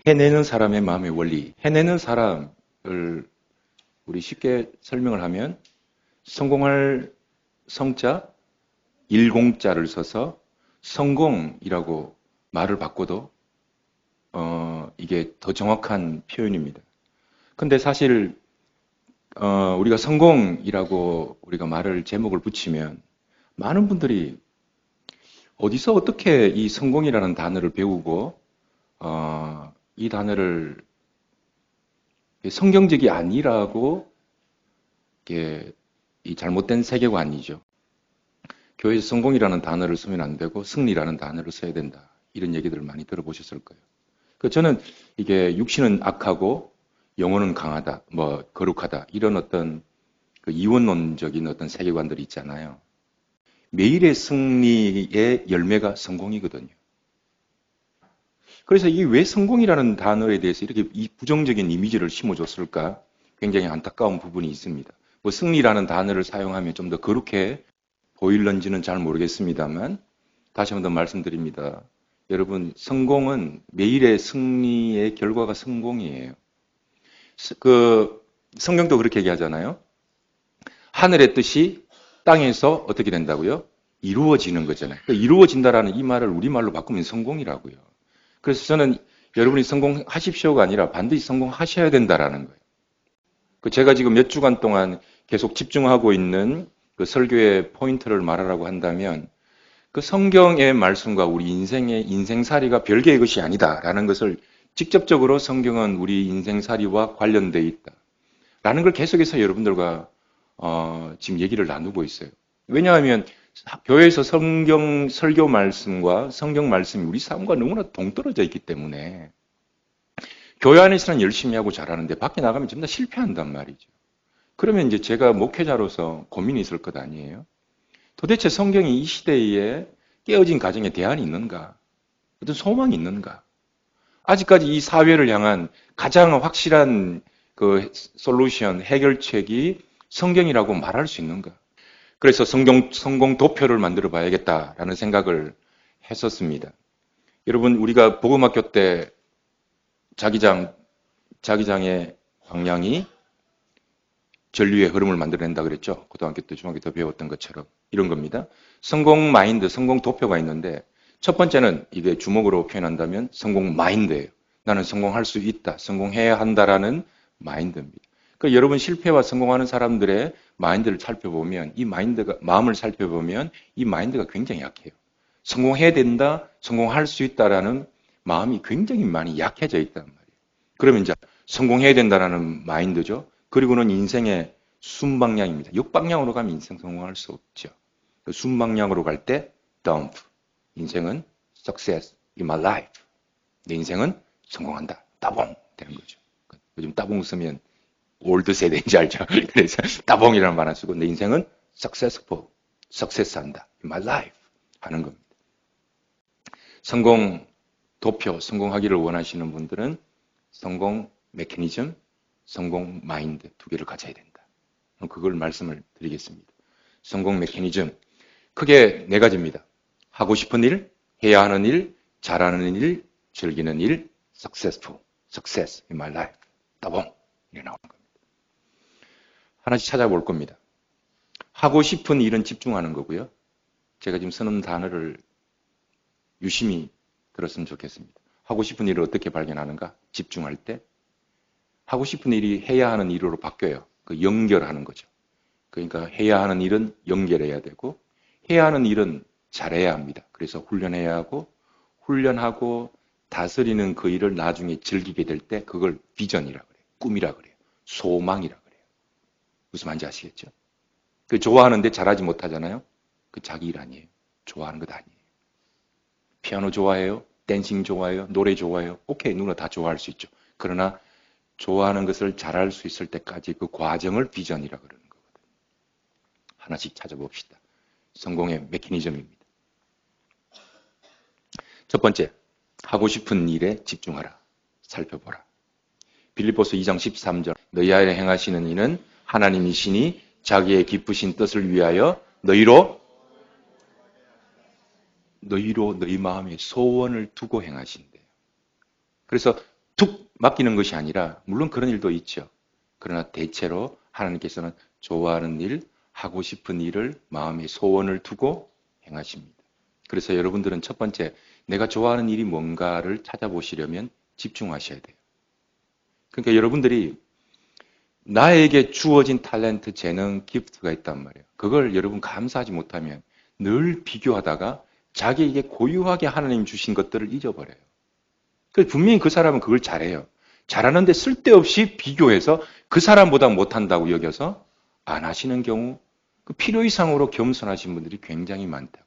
해내는 사람의 마음의 원리. 해내는 사람을 우리 쉽게 설명을 하면 성공할 성자, 일공자를 써서 성공이라고 말을 바꿔도 이게 더 정확한 표현입니다. 근데 사실 우리가 성공이라고 우리가 말을 제목을 붙이면 많은 분들이 어디서 어떻게 이 성공이라는 단어를 배우고 이 단어를 성경적이 아니라고 이게 이 잘못된 세계관이죠. 교회에서 성공이라는 단어를 쓰면 안 되고 승리라는 단어를 써야 된다. 이런 얘기들을 많이 들어보셨을 거예요. 저는 이게 육신은 악하고 영혼은 강하다, 뭐 거룩하다 이런 어떤 그 이원론적인 어떤 세계관들이 있잖아요. 매일의 승리의 열매가 성공이거든요. 그래서 이 왜 성공이라는 단어에 대해서 이렇게 이 부정적인 이미지를 심어줬을까? 굉장히 안타까운 부분이 있습니다. 뭐 승리라는 단어를 사용하면 좀 더 거룩해 보일런지는 잘 모르겠습니다만 다시 한번 더 말씀드립니다. 여러분, 성공은 매일의 승리의 결과가 성공이에요. 성경도 그렇게 얘기하잖아요. 하늘의 뜻이 땅에서 어떻게 된다고요? 이루어지는 거잖아요. 이루어진다라는 이 말을 우리말로 바꾸면 성공이라고요. 그래서 저는 여러분이 성공하십시오가 아니라 반드시 성공하셔야 된다라는 거예요. 제가 지금 몇 주간 동안 계속 집중하고 있는 그 설교의 포인트를 말하라고 한다면 그 성경의 말씀과 우리 인생의 인생살이가 별개의 것이 아니다라는 것을 직접적으로 성경은 우리 인생살이와 관련되어 있다라는 걸 계속해서 여러분들과 지금 얘기를 나누고 있어요. 왜냐하면 교회에서 성경 설교 말씀과 성경 말씀이 우리 삶과 너무나 동떨어져 있기 때문에 교회 안에서는 열심히 하고 잘하는데 밖에 나가면 전부 다 실패한단 말이죠. 그러면 이제 제가 목회자로서 고민이 있을 것 아니에요? 도대체 성경이 이 시대에 깨어진 가정에 대안이 있는가? 어떤 소망이 있는가? 아직까지 이 사회를 향한 가장 확실한 그 솔루션, 해결책이 성경이라고 말할 수 있는가? 그래서 성공 도표를 만들어 봐야겠다라는 생각을 했었습니다. 여러분, 우리가 복음학교 때 자기장의 방향이 전류의 흐름을 만들어낸다 그랬죠. 고등학교 때, 중학교 때 배웠던 것처럼. 이런 겁니다. 성공 마인드, 성공 도표가 있는데 첫 번째는 이게 주목으로 표현한다면 성공 마인드예요. 나는 성공할 수 있다. 성공해야 한다라는 마인드입니다. 여러분 실패와 성공하는 사람들의 마인드를 살펴보면 마음을 살펴보면 이 마인드가 굉장히 약해요. 성공해야 된다, 성공할 수 있다라는 마음이 굉장히 많이 약해져 있단 말이에요. 그러면 이제 성공해야 된다라는 마인드죠. 그리고는 인생의 순방향입니다. 역방향으로 가면 인생 성공할 수 없죠. 순방향으로 갈 때 dump. 인생은 success in my life. 내 인생은 성공한다. 따봉 되는 거죠. 요즘 따봉 쓰면 올드 세대인지 알죠? 그래서 따봉이라는 말 안 쓰고 내 인생은 successful, success 한다. in my life 하는 겁니다. 성공 도표, 성공하기를 원하시는 분들은 성공 메커니즘, 성공 마인드 두 개를 가져야 된다. 그걸 말씀을 드리겠습니다. 성공 메커니즘 크게 네 가지입니다. 하고 싶은 일, 해야 하는 일, 잘하는 일, 즐기는 일, successful, success in my life. 따봉 이렇게 나오는 겁니다. 하나씩 찾아볼 겁니다. 하고 싶은 일은 집중하는 거고요. 제가 지금 쓰는 단어를 유심히 들었으면 좋겠습니다. 하고 싶은 일을 어떻게 발견하는가? 집중할 때 하고 싶은 일이 해야 하는 일으로 바뀌어요. 연결하는 거죠. 그러니까 해야 하는 일은 연결해야 되고 해야 하는 일은 잘해야 합니다. 그래서 훈련해야 하고 훈련하고 다스리는 그 일을 나중에 즐기게 될 때 그걸 비전이라 그래요. 꿈이라 그래요. 소망이라 그래요. 무슨 말인지 아시겠죠? 좋아하는데 잘하지 못하잖아요. 자기 일 아니에요. 좋아하는 것 아니에요. 피아노 좋아해요? 댄싱 좋아해요? 노래 좋아해요? 오케이, 누구나 다 좋아할 수 있죠. 그러나 좋아하는 것을 잘할 수 있을 때까지 그 과정을 비전이라 그러는 거거든요. 하나씩 찾아봅시다. 성공의 메커니즘입니다. 첫 번째, 하고 싶은 일에 집중하라. 살펴보라. 빌립보서 2장 13절 너희 안에 행하시는 이는 하나님이시니 자기의 기쁘신 뜻을 위하여 너희로 너희 마음에 소원을 두고 행하신대요. 그래서 툭 맡기는 것이 아니라 물론 그런 일도 있죠. 그러나 대체로 하나님께서는 좋아하는 일, 하고 싶은 일을 마음에 소원을 두고 행하십니다. 그래서 여러분들은 첫 번째, 내가 좋아하는 일이 뭔가를 찾아보시려면 집중하셔야 돼요. 그러니까 여러분들이 나에게 주어진 탤런트, 재능, 기프트가 있단 말이에요. 그걸 여러분 감사하지 못하면 늘 비교하다가 자기에게 고유하게 하나님 주신 것들을 잊어버려요. 분명히 그 사람은 그걸 잘해요. 잘하는데 쓸데없이 비교해서 그 사람보다 못한다고 여겨서 안 하시는 경우, 그 필요 이상으로 겸손하신 분들이 굉장히 많다고요.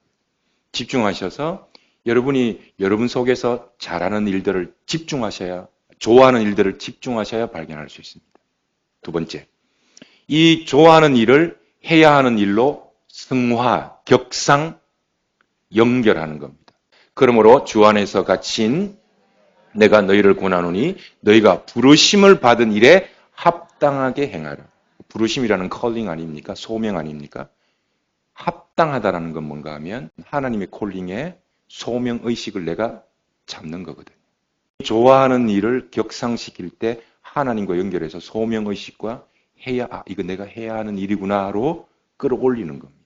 집중하셔서 여러분이 여러분 속에서 잘하는 일들을 집중하셔야, 좋아하는 일들을 집중하셔야 발견할 수 있습니다. 두 번째, 이 좋아하는 일을 해야 하는 일로 승화, 격상, 연결하는 겁니다. 그러므로 주 안에서 갇힌 내가 너희를 권하노니 너희가 부르심을 받은 일에 합당하게 행하라. 부르심이라는 컬링 아닙니까? 소명 아닙니까? 합당하다라는 건 뭔가 하면 하나님의 콜링에 소명의식을 내가 잡는 거거든요. 좋아하는 일을 격상시킬 때 하나님과 연결해서 소명의식과 이거 내가 해야 하는 일이구나로 끌어올리는 겁니다.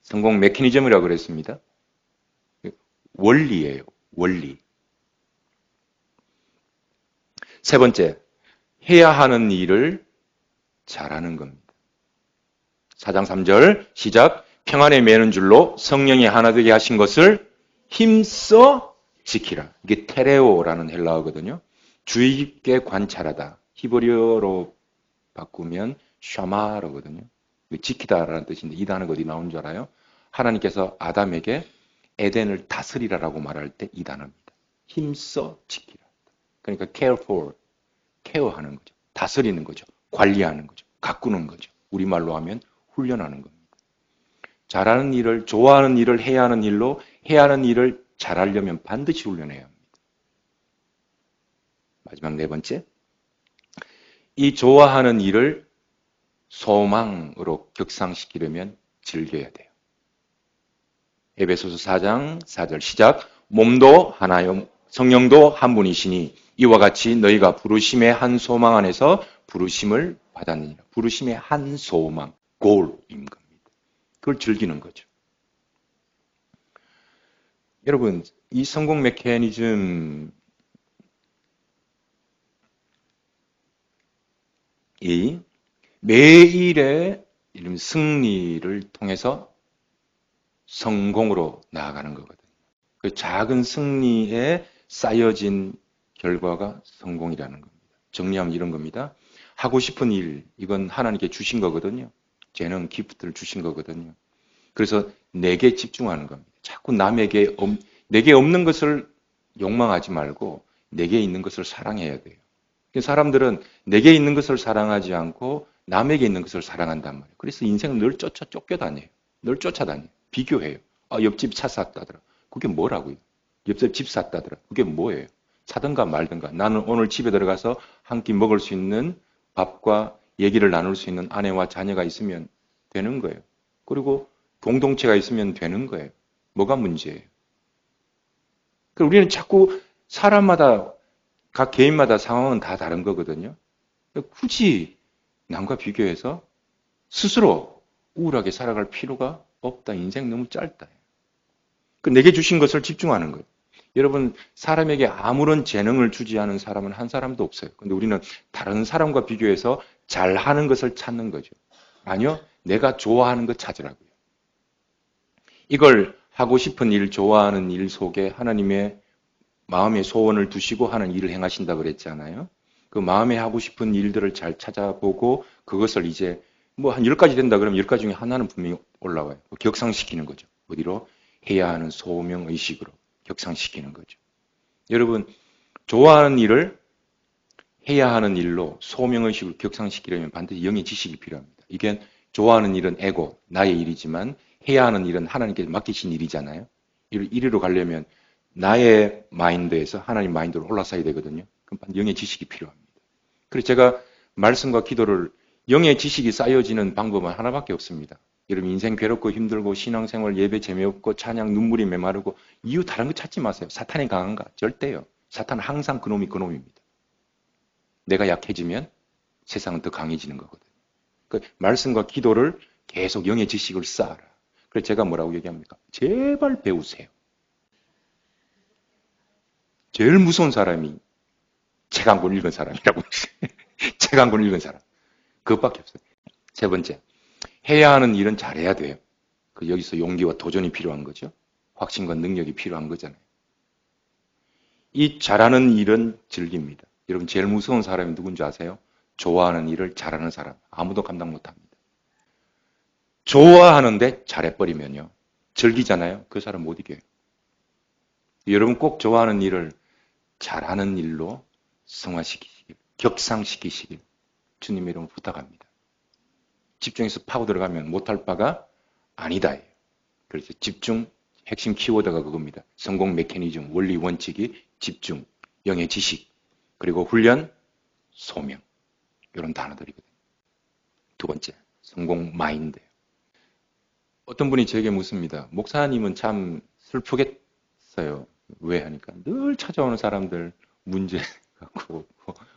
성공 메커니즘이라고 그랬습니다. 원리예요. 원리. 세 번째, 해야 하는 일을 잘하는 겁니다. 4장 3절 시작. 평안에 매는 줄로 성령이 하나 되게 하신 것을 힘써 지키라. 이게 테레오라는 헬라어거든요. 주의 깊게 관찰하다. 히브리어로 바꾸면 샤마르거든요. 지키다라는 뜻인데 이 단어가 어디 나온 줄 알아요? 하나님께서 아담에게 에덴을 다스리라라고 말할 때 이 단어입니다. 힘써 지키라. 그러니까 care for, 케어하는 거죠. 다스리는 거죠. 관리하는 거죠. 가꾸는 거죠. 우리말로 하면 훈련하는 겁니다. 잘하는 일을, 좋아하는 일을 해야 하는 일로 해야 하는 일을 잘하려면 반드시 훈련해야 합니다. 마지막 네 번째, 이 좋아하는 일을 소망으로 격상시키려면 즐겨야 돼요. 에베소서 4장 4절 시작. 몸도 하나요, 성령도 한 분이시니 이와 같이 너희가 부르심의 한 소망 안에서 부르심을 받았느니라. 부르심의 한 소망, 골인 겁니다. 그걸 즐기는 거죠. 여러분, 이 성공 메커니즘이 매일의 승리를 통해서 성공으로 나아가는 거거든요. 그 작은 승리에 쌓여진 결과가 성공이라는 겁니다. 정리하면 이런 겁니다. 하고 싶은 일, 이건 하나님께 주신 거거든요. 재능, 기프트를 주신 거거든요. 그래서 내게 집중하는 겁니다. 자꾸 내게 없는 것을 욕망하지 말고 내게 있는 것을 사랑해야 돼요. 사람들은 내게 있는 것을 사랑하지 않고 남에게 있는 것을 사랑한단 말이에요. 그래서 인생을 늘 쫓겨다녀요. 늘 쫓아다녀요. 비교해요. 옆집 차 샀다더라. 그게 뭐라고요? 옆집 집 샀다더라. 그게 뭐예요? 사든가 말든가. 나는 오늘 집에 들어가서 한 끼 먹을 수 있는 밥과 얘기를 나눌 수 있는 아내와 자녀가 있으면 되는 거예요. 그리고 공동체가 있으면 되는 거예요. 뭐가 문제예요? 우리는 자꾸 사람마다, 각 개인마다 상황은 다 다른 거거든요. 굳이 남과 비교해서 스스로 우울하게 살아갈 필요가 없다. 인생 너무 짧다. 내게 주신 것을 집중하는 거예요. 여러분, 사람에게 아무런 재능을 주지 않은 사람은 한 사람도 없어요. 근데 우리는 다른 사람과 비교해서 잘하는 것을 찾는 거죠. 아니요, 내가 좋아하는 것 찾으라고요. 이걸 하고 싶은 일, 좋아하는 일 속에 하나님의 마음의 소원을 두시고 하는 일을 행하신다고 그랬잖아요. 그 마음에 하고 싶은 일들을 잘 찾아보고 그것을 이제 한 10가지 된다 그러면 10가지 중에 하나는 분명히 올라와요. 격상시키는 거죠. 어디로? 해야 하는 소명의식으로 격상시키는 거죠. 여러분, 좋아하는 일을 해야 하는 일로 소명의식을 격상시키려면 반드시 영의 지식이 필요합니다. 이게 좋아하는 일은 에고, 나의 일이지만 해야 하는 일은 하나님께서 맡기신 일이잖아요. 이리로 가려면 나의 마인드에서 하나님 마인드로 올라서야 되거든요. 그럼 영의 지식이 필요합니다. 그래서 제가 말씀과 기도를 영의 지식이 쌓여지는 방법은 하나밖에 없습니다. 여러분 인생 괴롭고 힘들고 신앙생활 예배 재미없고 찬양 눈물이 메마르고 이유 다른 거 찾지 마세요. 사탄이 강한가? 절대요. 사탄은 항상 그놈이 그놈입니다. 내가 약해지면 세상은 더 강해지는 거거든요. 그 말씀과 기도를 계속 영의 지식을 쌓아라. 그래서 제가 뭐라고 얘기합니까? 제발 배우세요. 제일 무서운 사람이 책 한 권 읽은 사람이라고 했어요. 책 한 권 읽은 사람. 그것밖에 없어요. 세 번째, 해야 하는 일은 잘해야 돼요. 그 여기서 용기와 도전이 필요한 거죠. 확신과 능력이 필요한 거잖아요. 이 잘하는 일은 즐깁니다. 여러분 제일 무서운 사람이 누군지 아세요? 좋아하는 일을 잘하는 사람. 아무도 감당 못합니다. 좋아하는데 잘해버리면요. 즐기잖아요. 그 사람 못 이겨요. 여러분 꼭 좋아하는 일을 잘하는 일로 성화시키시길, 격상시키시길 주님의 이름으로 부탁합니다. 집중해서 파고 들어가면 못할 바가 아니다. 그래서 집중, 핵심 키워드가 그겁니다. 성공 메커니즘, 원리 원칙이 집중, 영의 지식, 그리고 훈련, 소명. 이런 단어들이거든요. 두 번째, 성공 마인드. 어떤 분이 저에게 묻습니다. 목사님은 참 슬프겠어요. 왜 하니까 늘 찾아오는 사람들 문제 갖고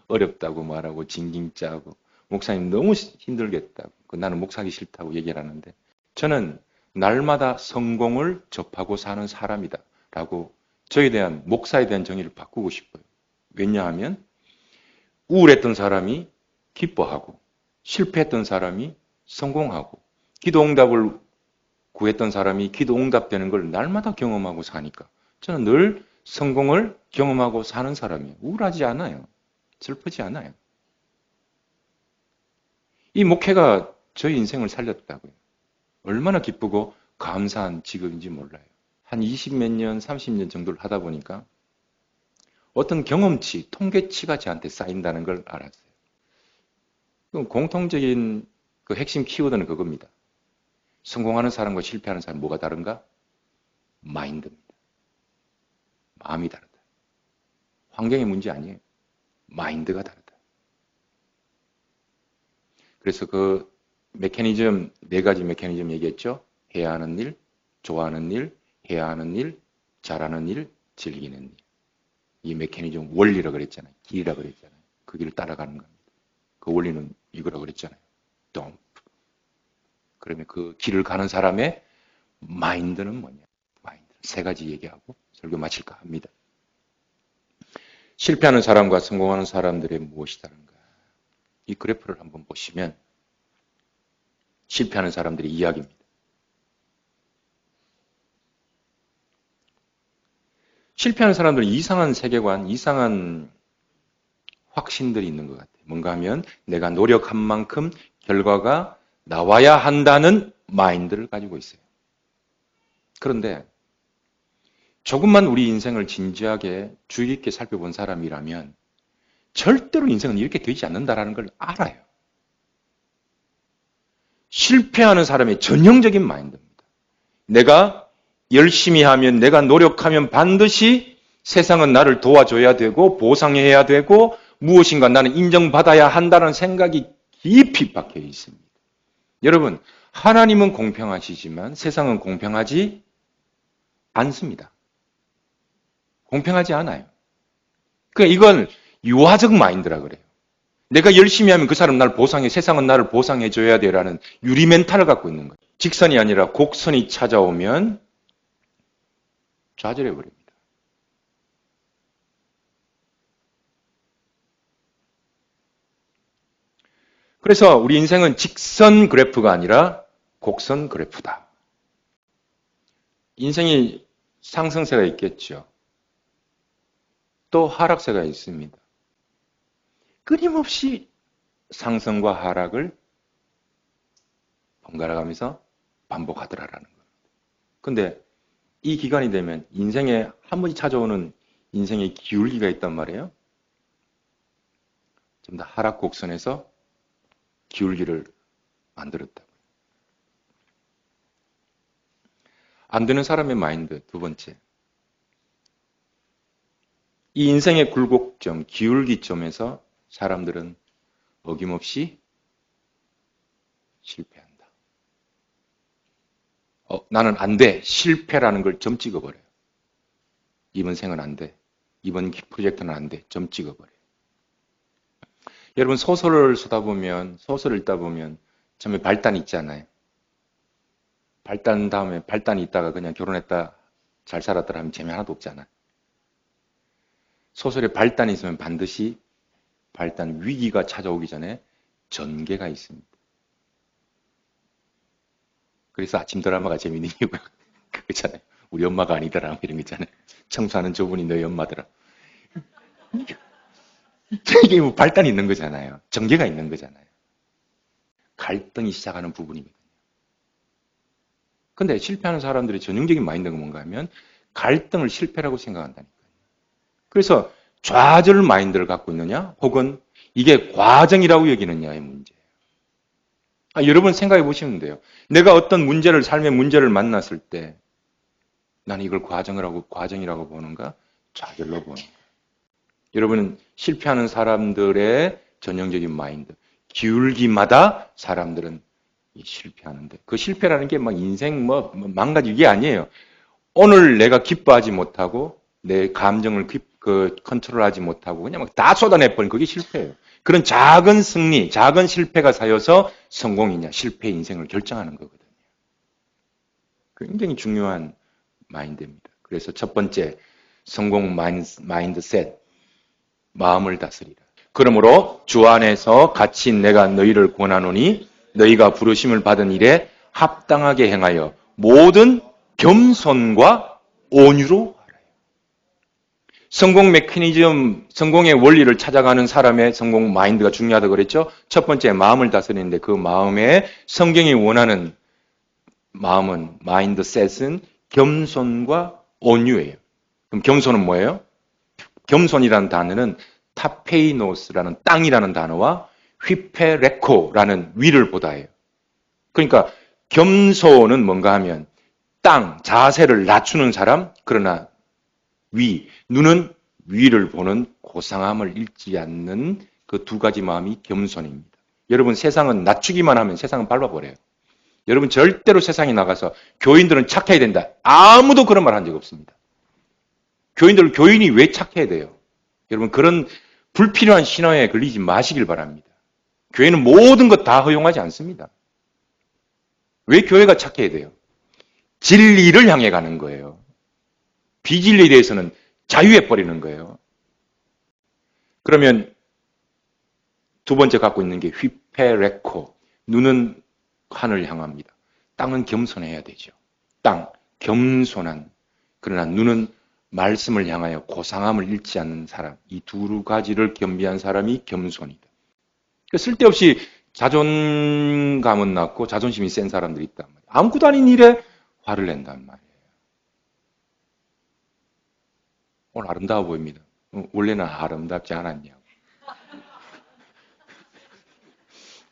어렵다고 말하고 징징 짜고 목사님 너무 힘들겠다고 나는 목사하기 싫다고 얘기를 하는데 저는 날마다 성공을 접하고 사는 사람이다 라고 저에 대한 목사에 대한 정의를 바꾸고 싶어요. 왜냐하면 우울했던 사람이 기뻐하고 실패했던 사람이 성공하고 기도 응답을 구했던 사람이 기도 응답되는 걸 날마다 경험하고 사니까 저는 늘 성공을 경험하고 사는 사람이에요. 우울하지 않아요. 슬프지 않아요. 이 목회가 저희 인생을 살렸다고요. 얼마나 기쁘고 감사한 직업인지 몰라요. 한 20몇 년, 30년 정도를 하다 보니까 어떤 경험치, 통계치가 저한테 쌓인다는 걸 알았어요. 공통적인 그 핵심 키워드는 그겁니다. 성공하는 사람과 실패하는 사람 뭐가 다른가? 마인드입니다. 마음이 다르다. 환경의 문제 아니에요. 마인드가 다르다. 그래서 그 메커니즘, 네 가지 메커니즘 얘기했죠. 해야 하는 일, 좋아하는 일, 해야 하는 일, 잘하는 일, 즐기는 일. 이 메커니즘 원리라고 그랬잖아요. 길이라고 그랬잖아요. 그 길을 따라가는 겁니다. 그 원리는 이거라고 그랬잖아요. dump. 그러면 그 길을 가는 사람의 마인드는 뭐냐? 마인드. 세 가지 얘기하고 설교 마칠까 합니다. 실패하는 사람과 성공하는 사람들의 무엇이 다른가? 이 그래프를 한번 보시면 실패하는 사람들의 이야기입니다. 실패하는 사람들은 이상한 세계관, 이상한 확신들이 있는 것 같아요. 뭔가 하면 내가 노력한 만큼 결과가 나와야 한다는 마인드를 가지고 있어요. 그런데 조금만 우리 인생을 진지하게 주의 깊게 살펴본 사람이라면 절대로 인생은 이렇게 되지 않는다는 걸 알아요. 실패하는 사람의 전형적인 마인드입니다. 내가 열심히 하면, 내가 노력하면 반드시 세상은 나를 도와줘야 되고 보상해야 되고 무엇인가 나는 인정받아야 한다는 생각이 깊이 박혀 있습니다. 여러분, 하나님은 공평하시지만 세상은 공평하지 않습니다. 공평하지 않아요. 그러니까 이건 유아적 마인드라 그래요. 내가 열심히 하면 그 사람 나를 보상해, 세상은 나를 보상해줘야 돼라는 유리 멘탈을 갖고 있는 거예요. 직선이 아니라 곡선이 찾아오면 좌절해버립니다. 그래서 우리 인생은 직선 그래프가 아니라 곡선 그래프다. 인생이 상승세가 있겠죠. 또 하락세가 있습니다. 끊임없이 상승과 하락을 번갈아 가면서 반복하더라라는 거예요. 근데 이 기간이 되면 인생에 한 번씩 찾아오는 인생의 기울기가 있단 말이에요. 좀 더 하락 곡선에서 기울기를 만들었다고요. 안 되는 사람의 마인드, 두 번째. 이 인생의 굴곡점, 기울기점에서 사람들은 어김없이 실패한다. 나는 안 돼. 실패라는 걸 점 찍어버려요. 이번 생은 안 돼. 이번 프로젝트는 안 돼. 점 찍어버려. 여러분 소설을 쓰다 보면, 소설을 읽다 보면 처음에 발단이 있잖아요. 발단 다음에 발단이 있다가 그냥 결혼했다, 잘 살았더라 하면 재미 하나도 없잖아. 소설에 발단이 있으면 반드시 발단 위기가 찾아오기 전에 전개가 있습니다. 그래서 아침 드라마가 재밌는 이유가 그거잖아요. 우리 엄마가 아니더라 이런 거 있잖아요. 청소하는 저분이 너희 엄마더라. 이게 뭐 발단이 있는 거잖아요. 전개가 있는 거잖아요. 갈등이 시작하는 부분이거든요. 근데 실패하는 사람들의 전형적인 마인드가 뭔가 하면 갈등을 실패라고 생각한다니까요. 그래서 좌절 마인드를 갖고 있느냐 혹은 이게 과정이라고 여기느냐의 문제예요. 여러분 생각해 보시면 돼요. 내가 어떤 문제를, 삶의 문제를 만났을 때 나는 이걸 과정이라고 보는가 좌절로 보는가. 여러분은 실패하는 사람들의 전형적인 마인드, 기울기마다 사람들은 실패하는데 그 실패라는 게 막 인생 망가지 이게 아니에요. 오늘 내가 기뻐하지 못하고 내 감정을 컨트롤하지 못하고 그냥 막 다 쏟아내버린 그게 실패예요. 그런 작은 승리, 작은 실패가 쌓여서 성공이냐 실패의 인생을 결정하는 거거든요. 굉장히 중요한 마인드입니다. 그래서 첫 번째 성공 마인드셋, 마음을 다스리라. 그러므로 주 안에서 갇힌 내가 너희를 권하노니 너희가 부르심을 받은 일에 합당하게 행하여 모든 겸손과 온유로 하라. 성공 메커니즘, 성공의 원리를 찾아가는 사람의 성공 마인드가 중요하다고 그랬죠. 첫 번째 마음을 다스리는데 그 마음에 성경이 원하는 마음은 마인드셋은 겸손과 온유예요. 그럼 겸손은 뭐예요? 겸손이라는 단어는 타페이노스라는 땅이라는 단어와 휘페레코라는 위를 보다예요. 그러니까 겸손은 뭔가 하면 땅, 자세를 낮추는 사람, 그러나 눈은 위를 보는 고상함을 잃지 않는 그 두 가지 마음이 겸손입니다. 여러분 세상은 낮추기만 하면 세상은 밟아버려요. 여러분 절대로 세상에 나가서 교인들은 착해야 된다. 아무도 그런 말 한 적 없습니다. 교인이 왜 착해야 돼요? 여러분 그런 불필요한 신화에 걸리지 마시길 바랍니다. 교회는 모든 것 다 허용하지 않습니다. 왜 교회가 착해야 돼요? 진리를 향해 가는 거예요. 비진리에 대해서는 자유해버리는 거예요. 그러면 두 번째 갖고 있는 게 휘페레코, 눈은 하늘을 향합니다. 땅은 겸손해야 되죠. 땅, 겸손한, 그러나 눈은 말씀을 향하여 고상함을 잃지 않는 사람, 이 두 가지를 겸비한 사람이 겸손이다. 쓸데없이 자존감은 낮고 자존심이 센 사람들이 있단 말이에요. 아무것도 아닌 일에 화를 낸단 말이에요. 오늘 아름다워 보입니다. 원래는 아름답지 않았냐고.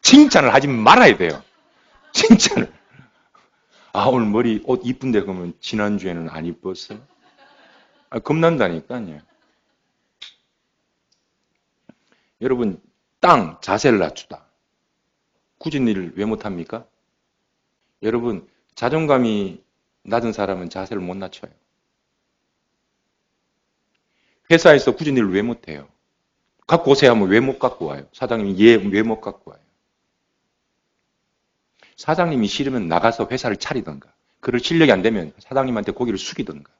칭찬을 하지 말아야 돼요. 칭찬을. 오늘 머리 옷 이쁜데 그러면 지난주에는 안 이뻤어요? 겁난다니까요. 여러분 땅 자세를 낮추다. 굳이 일을 왜 못합니까? 여러분 자존감이 낮은 사람은 자세를 못 낮춰요. 회사에서 굳이 일을 왜 못해요? 갖고 오세요 하면 왜 못 갖고 와요? 사장님이 왜 못 갖고 와요? 사장님이 싫으면 나가서 회사를 차리던가, 그럴 실력이 안 되면 사장님한테 고개를 숙이던가.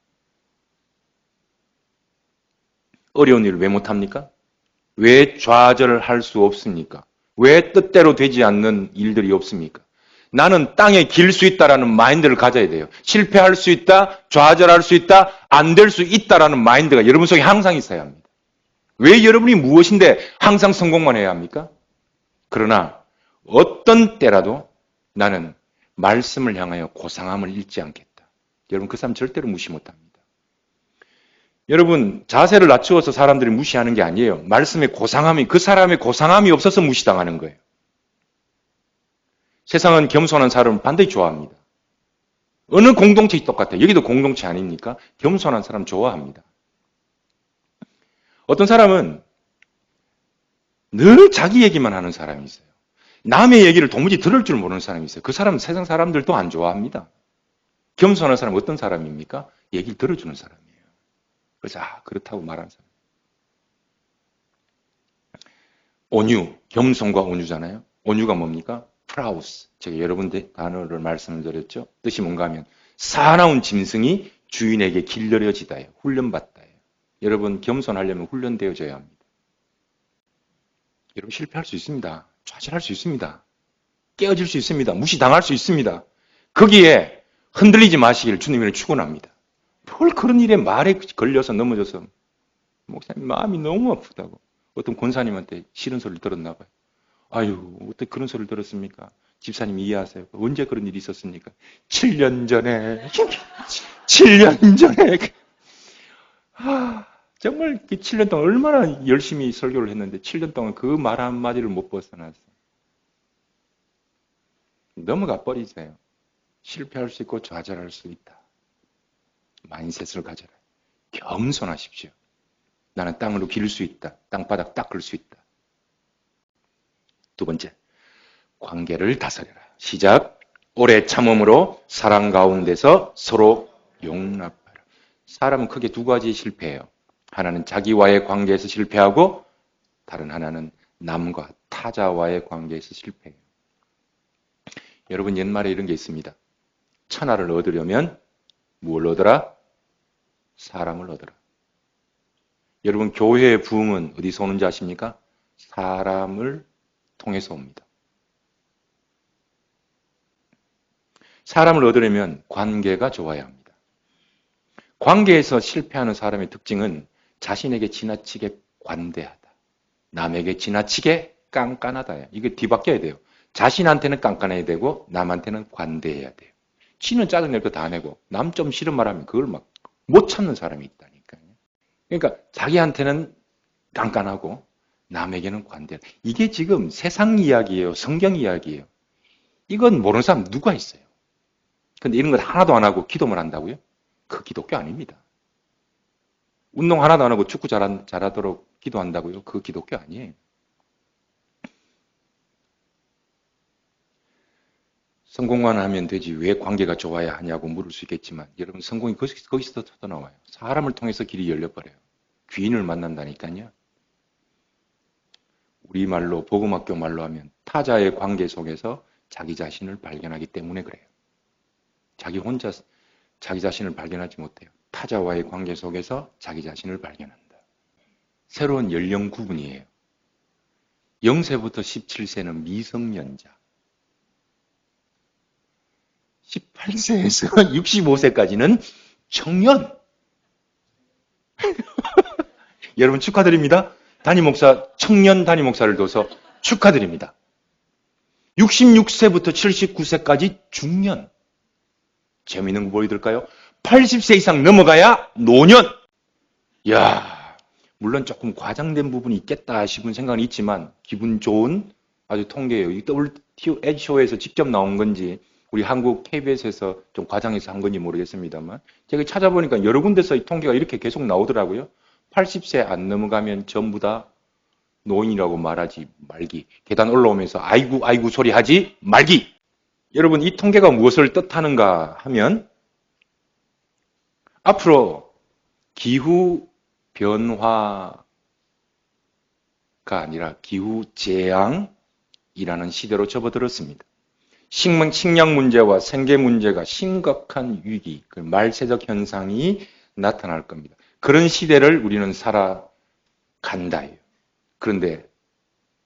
어려운 일을 왜 못합니까? 왜 좌절을 할 수 없습니까? 왜 뜻대로 되지 않는 일들이 없습니까? 나는 땅에 길 수 있다라는 마인드를 가져야 돼요. 실패할 수 있다, 좌절할 수 있다, 안 될 수 있다라는 마인드가 여러분 속에 항상 있어야 합니다. 왜 여러분이 무엇인데 항상 성공만 해야 합니까? 그러나 어떤 때라도 나는 말씀을 향하여 고상함을 잃지 않겠다. 여러분 그 사람 절대로 무시 못합니다. 여러분 자세를 낮추어서 사람들이 무시하는 게 아니에요. 말씀의 고상함이, 그 사람의 고상함이 없어서 무시당하는 거예요. 세상은 겸손한 사람을 반드시 좋아합니다. 어느 공동체 똑같아요. 여기도 공동체 아닙니까? 겸손한 사람 좋아합니다. 어떤 사람은 늘 자기 얘기만 하는 사람이 있어요. 남의 얘기를 도무지 들을 줄 모르는 사람이 있어요. 그 사람은 세상 사람들도 안 좋아합니다. 겸손한 사람은 어떤 사람입니까? 얘기를 들어주는 사람이에요. 그래서 그렇다고 말하는 사람. 온유, 겸손과 온유잖아요. 온유가 뭡니까? 프라우스. 제가 여러 번 단어를 말씀을 드렸죠. 뜻이 뭔가 하면 사나운 짐승이 주인에게 길들여지다예요. 훈련받다예요. 여러분 겸손하려면 훈련되어져야 합니다. 여러분 실패할 수 있습니다. 좌절할 수 있습니다. 깨어질 수 있습니다. 무시당할 수 있습니다. 거기에 흔들리지 마시기를 주님을 축원합니다. 뭘 그런 일에 말에 걸려서 넘어져서 목사님 마음이 너무 아프다고 어떤 권사님한테 싫은 소리를 들었나 봐요. 아유 어떻게 그런 소리를 들었습니까? 집사님 이해하세요. 언제 그런 일이 있었습니까? 7년 전에 7년 전에 정말 7년 동안 얼마나 열심히 설교를 했는데 7년 동안 그 말 한마디를 못 벗어났어요. 넘어가 버리세요. 실패할 수 있고 좌절할 수 있다. 마인셋을 가져라. 겸손하십시오. 나는 땅으로 기를 수 있다. 땅바닥 닦을 수 있다. 두 번째, 관계를 다스려라. 시작. 오래 참음으로 사랑 가운데서 서로 용납하라. 사람은 크게 두 가지 실패해요. 하나는 자기와의 관계에서 실패하고 다른 하나는 남과 타자와의 관계에서 실패해요. 여러분 옛말에 이런 게 있습니다. 천하를 얻으려면 무엇을 얻어라? 사람을 얻어라. 여러분 교회의 부흥은 어디서 오는지 아십니까? 사람을 통해서 옵니다. 사람을 얻으려면 관계가 좋아야 합니다. 관계에서 실패하는 사람의 특징은 자신에게 지나치게 관대하다. 남에게 지나치게 깐깐하다. 이게 뒤바뀌어야 돼요. 자신한테는 깐깐해야 되고 남한테는 관대해야 돼요. 지는 짜증낼 거 다 내고 남 좀 싫은 말 하면 그걸 막 못 참는 사람이 있다니까요. 그러니까 자기한테는 깐깐하고 남에게는 관대. 이게 지금 세상 이야기예요. 성경 이야기예요. 이건 모르는 사람 누가 있어요? 근데 이런 걸 하나도 안 하고 기도만 한다고요? 그 기독교 아닙니다. 운동 하나도 안 하고 축구 잘하도록 기도한다고요? 그 기독교 아니에요. 성공만 하면 되지 왜 관계가 좋아야 하냐고 물을 수 있겠지만 여러분 성공이 거기서 터져나와요. 사람을 통해서 길이 열려버려요. 귀인을 만난다니까요. 우리말로 복음학교 말로 하면 타자의 관계 속에서 자기 자신을 발견하기 때문에 그래요. 자기 혼자 자기 자신을 발견하지 못해요. 타자와의 관계 속에서 자기 자신을 발견한다. 새로운 연령 구분이에요. 0세부터 17세는 미성년자. 18세에서 65세까지는 청년. 여러분 축하드립니다. 단임목사, 청년 단임목사를 둬서 축하드립니다. 66세부터 79세까지 중년. 재미있는 거 보여드릴까요? 80세 이상 넘어가야 노년. 이야, 물론 조금 과장된 부분이 있겠다 싶은 생각은 있지만 기분 좋은 아주 통계예요. 이 WTO 에디쇼에서 직접 나온 건지 우리 한국 KBS에서 좀 과장해서 한 건지 모르겠습니다만 제가 찾아보니까 여러 군데서 이 통계가 이렇게 계속 나오더라고요. 80세 안 넘어가면 전부 다 노인이라고 말하지 말기. 계단 올라오면서 아이고 아이고 소리 하지 말기. 여러분 이 통계가 무엇을 뜻하는가 하면 앞으로 기후 변화가 아니라 기후 재앙이라는 시대로 접어들었습니다. 식량 문제와 생계 문제가 심각한 위기, 그 말세적 현상이 나타날 겁니다. 그런 시대를 우리는 살아간다예요. 그런데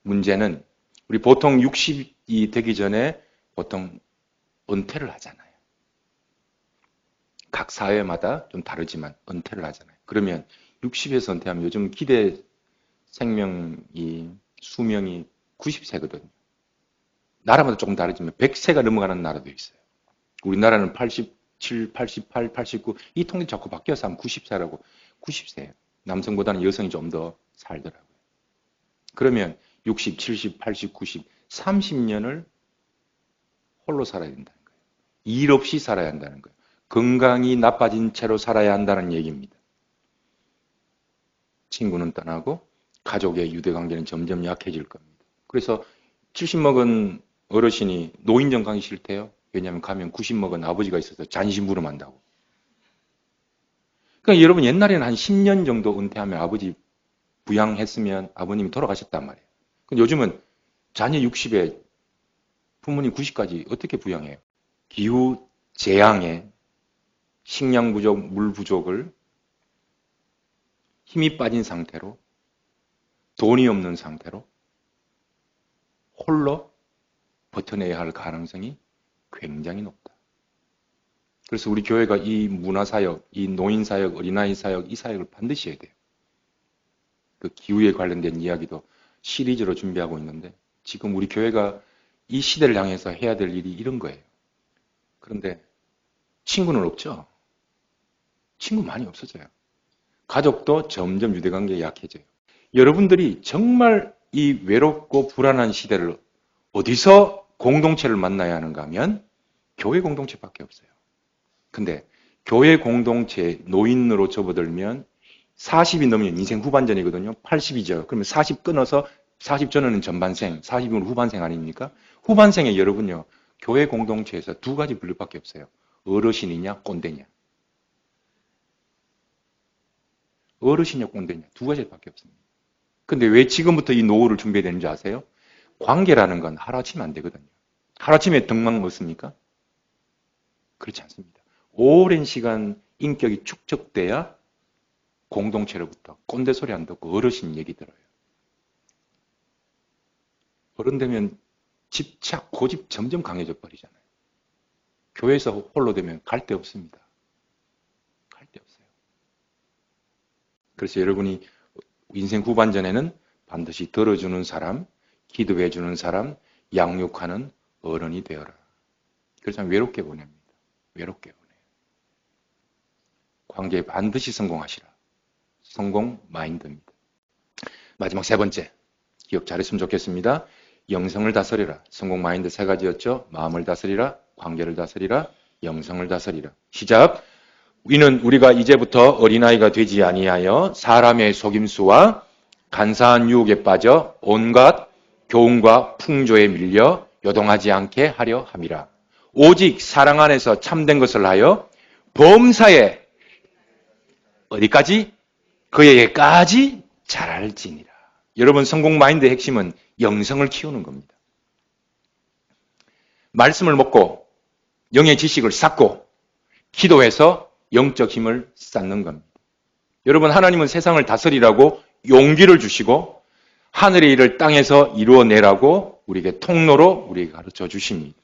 문제는 우리 보통 60이 되기 전에 보통 은퇴를 하잖아요. 각 사회마다 좀 다르지만 은퇴를 하잖아요. 그러면 60에서 은퇴하면 요즘 기대 생명이 수명이 90세거든요. 나라마다 조금 다르지만 100세가 넘어가는 나라도 있어요. 우리나라는 87, 88, 89 이 통계 자꾸 바뀌어서 하면 90세라고 90세예요. 남성보다는 여성이 좀 더 살더라고요. 그러면 60, 70, 80, 90, 30년을 홀로 살아야 된다는 거예요. 일 없이 살아야 한다는 거예요. 건강이 나빠진 채로 살아야 한다는 얘기입니다. 친구는 떠나고 가족의 유대관계는 점점 약해질 겁니다. 그래서 70 먹은 어르신이 노인정 가기 싫대요. 왜냐하면 가면 90 먹은 아버지가 있어서 잔심부름한다고. 그러니까 여러분 옛날에는 한 10년 정도 은퇴하면 아버지 부양했으면 아버님이 돌아가셨단 말이에요. 근데 요즘은 자녀 60에 부모님 90까지 어떻게 부양해요? 기후 재앙에 식량 부족, 물 부족을 힘이 빠진 상태로 돈이 없는 상태로 홀로 버텨내야 할 가능성이 굉장히 높다. 그래서 우리 교회가 이 문화사역, 이 노인사역, 어린아이 사역, 이 사역을 반드시 해야 돼요. 그 기후에 관련된 이야기도 시리즈로 준비하고 있는데 지금 우리 교회가 이 시대를 향해서 해야 될 일이 이런 거예요. 그런데 친구는 없죠. 친구 많이 없어져요. 가족도 점점 유대관계가 약해져요. 여러분들이 정말 이 외롭고 불안한 시대를 어디서 공동체를 만나야 하는가 하면 교회 공동체밖에 없어요. 근데 교회 공동체 노인으로 접어들면 40이 넘으면 인생 후반전이거든요. 80이죠. 그러면 40 끊어서 40 전에는 전반생, 40이면 후반생 아닙니까? 후반생에 여러분요. 교회 공동체에서 두 가지 분류밖에 없어요. 어르신이냐 꼰대냐. 어르신이냐 꼰대냐. 두 가지밖에 없습니다. 근데 왜 지금부터 이 노후를 준비해야 되는지 아세요? 관계라는 건 하루아침에 안 되거든요. 하루아침에 덕망 얻습니까? 그렇지 않습니다. 오랜 시간 인격이 축적돼야 공동체로부터 꼰대 소리 안 듣고 어르신 얘기 들어요. 어른 되면 집착, 고집 점점 강해져 버리잖아요. 교회에서 홀로 되면 갈 데 없습니다. 갈 데 없어요. 그래서 여러분이 인생 후반전에는 반드시 들어주는 사람, 기도해주는 사람, 양육하는 어른이 되어라. 그래서 외롭게 보냅니다. 외롭게 보내요. 관계에 반드시 성공하시라. 성공 마인드입니다. 마지막 세 번째, 기억 잘했으면 좋겠습니다. 영성을 다스리라. 성공 마인드 세 가지였죠. 마음을 다스리라, 관계를 다스리라, 영성을 다스리라. 시작. 이는 우리가 이제부터 어린아이가 되지 아니하여 사람의 속임수와 간사한 유혹에 빠져 온갖 교훈과 풍조에 밀려 요동하지 않게 하려 함이라. 오직 사랑 안에서 참된 것을 하여 범사에 어디까지? 그에게까지 자랄지니라. 여러분 성공 마인드의 핵심은 영성을 키우는 겁니다. 말씀을 먹고 영의 지식을 쌓고 기도해서 영적 힘을 쌓는 겁니다. 여러분 하나님은 세상을 다스리라고 용기를 주시고 하늘의 일을 땅에서 이루어내라고 우리에게 통로로 우리에게 가르쳐 주십니다.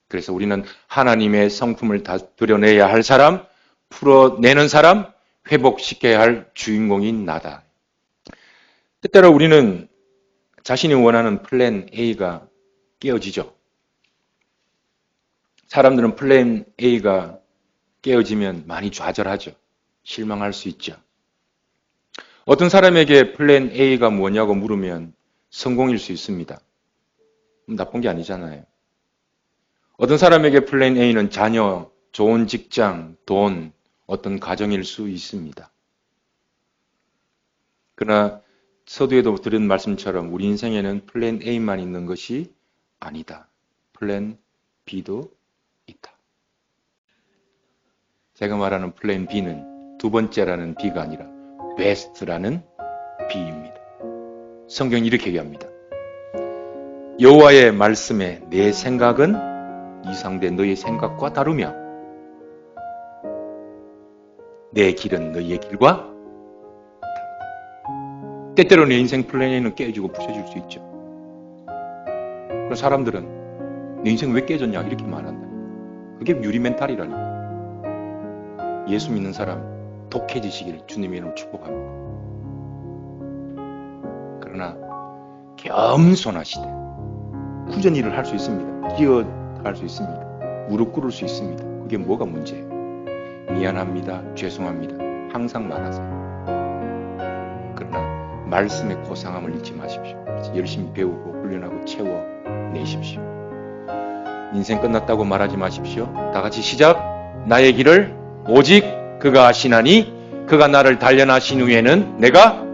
그래서 우리는 하나님의 성품을 다 드러내야 할 사람, 풀어내는 사람, 회복시켜야 할 주인공인 나다. 때때로 우리는 자신이 원하는 플랜 A가 깨어지죠. 사람들은 플랜 A가 깨어지면 많이 좌절하죠. 실망할 수 있죠. 어떤 사람에게 플랜 A가 뭐냐고 물으면 성공일 수 있습니다. 나쁜 게 아니잖아요. 어떤 사람에게 플랜 A는 자녀, 좋은 직장, 돈, 어떤 가정일 수 있습니다. 그러나 서두에도 드린 말씀처럼 우리 인생에는 플랜 A만 있는 것이 아니다. 플랜 B도 있다. 제가 말하는 플랜 B는 두 번째라는 B가 아니라 베스트라는 B입니다. 성경이 이렇게 얘기합니다. 여호와의 말씀에 내 생각은 이상되 너의 생각과 다르며 내 길은 너희의 길과 다르다. 때때로 내 인생 플랜에는 깨지고 부서질 수 있죠. 그래서 사람들은 내 인생 왜 깨졌냐 이렇게 말한다. 그게 유리멘탈이라니까. 예수 믿는 사람 독해지시기를 주님의 이름으로 축복합니다. 그러나 겸손하시되 꾸준히 일을 할 수 있습니다. 기어갈 수 있습니다. 무릎 꿇을 수 있습니다. 그게 뭐가 문제예요? 미안합니다. 죄송합니다. 항상 말하세요. 그러나 말씀의 고상함을 잊지 마십시오. 그래서 열심히 배우고 훈련하고 채워내십시오. 인생 끝났다고 말하지 마십시오. 다 같이 시작. 나의 길을 오직 그가 하시나니 그가 나를 단련하신 후에는 내가